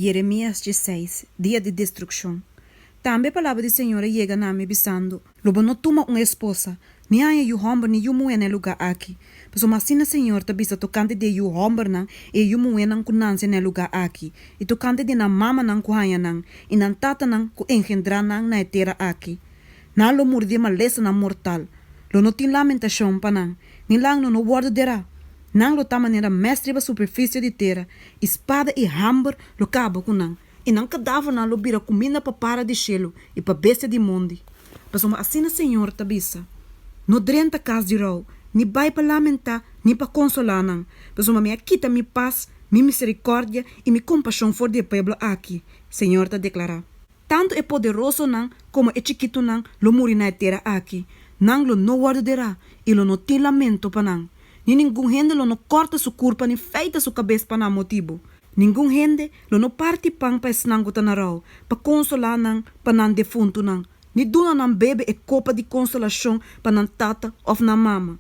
Jeremias 16, dia de destruição. Também a palavra do Senhor chega na me bisando. Lobo não toma uma esposa, nem há o homem nem o mulher no lugar aqui. Mas o masina Senhor te bisa tocante de o homem não e o mulher não kunanse no lugar aqui. E tocante de na mama não kuhanya não e na tata não ku engendrar não na terra aqui. Na lo murdi malesa na mortal. Lo não tem lamentação pa não. Ni lang no word dera. Nang lo ta maneira mestre ba superfície de terra, espada e hamber lo cabo com nang. E nang cadáver na lo bira comida pa para de chelo e pa bestia de mundi. Mas uma assina Senhor tabisa. No drenta cas de rau, ni vai pa lamentar, ni pa consolar nang. Mas uma minha quita mi paz, mi misericórdia e mi compaixão for de pueblo aqui. Senhor ta declara. Tanto é poderoso nang como é chiquito nang lo muri na terra aqui. Nang lo no guardará e lo no tem lamento pa nang. Ni ninguém gente lo no corta sua curpa ni feita sua cabeça para não motivo. Ninguém gente lo no parte pang pa esnango tanarau, pa consolar nang pa nan defunto nang. Ni duna nang bebe e copa de consolação pa nan tata of na mama.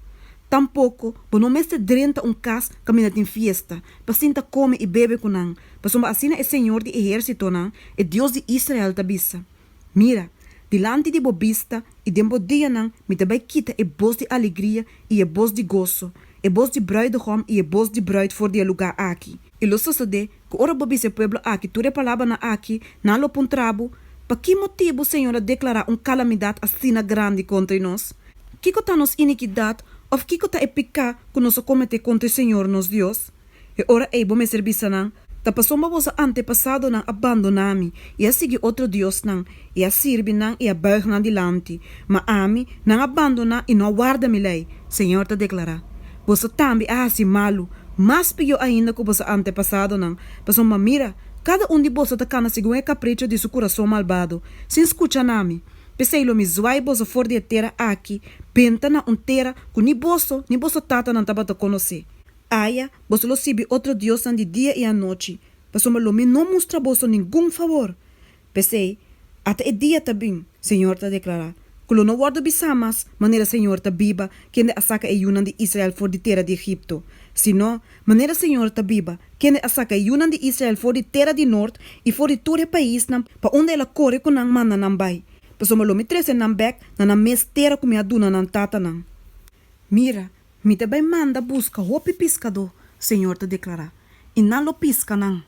Tampouco, bo no mestre drenta cas caminha em fiesta, pa sinta come e bebe com nang. Pa sumba assina é Senhor de exército nang, é Deus de Israel tabisa. Mira, dilante de bobista e dembo dia nang, me também quita e voz de alegria e e voz de gozo. E voz de bruidegom e voz de bruid voor die lugar aqui. E lo sucede que ora bobi se pueblo aqui, ture palavra na aqui, na lo puntrabo, pa que motivo, Senhor, declarar calamidade assim grande contra nós? Kiko ta nos iniquidade, of kiko ta epica que nos comete contra o Senhor, nos Deus? E ora ei, me serviça não, ta passou uma vossa antepassado não abandonami, e a seguir outro Deus não, e a sirve não, e a buig não dilante, mas a mim não abandona e não guarda me lei, Senhor ta declarar. Você também assim malo, mas pior ainda que você antepassado não. Mas uma mira, cada de você está cana segundo o capricho de seu coração malvado. Sem escutar nami. Pensei lo me zoai você for de terra aqui, penta na terra que nem você tata não estava a conhecer. Aya, você lo sibe outro Deus de dia e a noite. Mas uma lo me não mostra você nenhum favor. Pensei, até o dia tá bem, Senhor tá declarar. Kulo no guardo bisamas, maneira Senhor ta biba, quem a saca e yunan de Israel for de terra de Egipto. Sino, maneira Senhor ta biba, quem a saca e yunan de Israel for de terra de norte e for de todo país nam, pa onde ela corre com nang mana nam bai. Pasoma lo me trece nam bek, na nam mes terra com me aduna nam tata nam. Mira, me também manda busca hopi piscador, Senhor ta declara. E não lo pisca nam.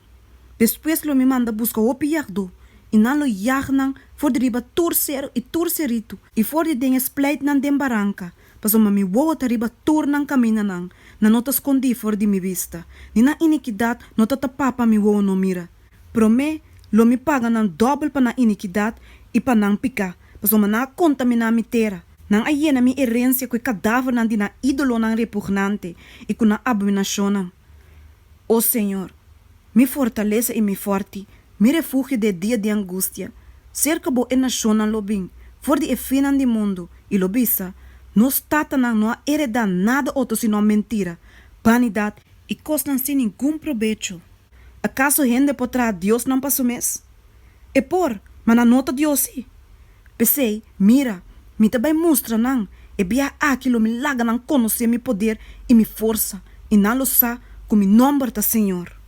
Depois lo me manda busca hopi yagdo. E não lo jagnan voor de riba torcer e torcerito e voor de dingen spleit nan den baranca. Pas om mi woa ta riba tornan camina nan, na nota escondi voor de mi vista. Ni na iniquidad nota ta papa mi woa no mira. Pro me, lo mi paga nan double pa na iniquidad e pa nan pica. Pas om na contamina mi terra. Nan ayena mi herencia que cadáver nan di na ídolo nan repugnante e com na abominação nan. O Senhor, mi fortaleza e mi forte, mi refugio de dia de angústia, cerca bo e nação lobing, for de efinan de mundo, e lobisa, nos tatanan não hereda nada outro senão mentira, vanidade e costan sem nenhum proveito. Acaso gente potrá Deus não passou mês? E por, mas na nota Deus sim. Pensei, mira, me também mostra não, e bia aquilo me laga não conhecer mi poder e mi força, e não lo sa com mi nome da Senhor.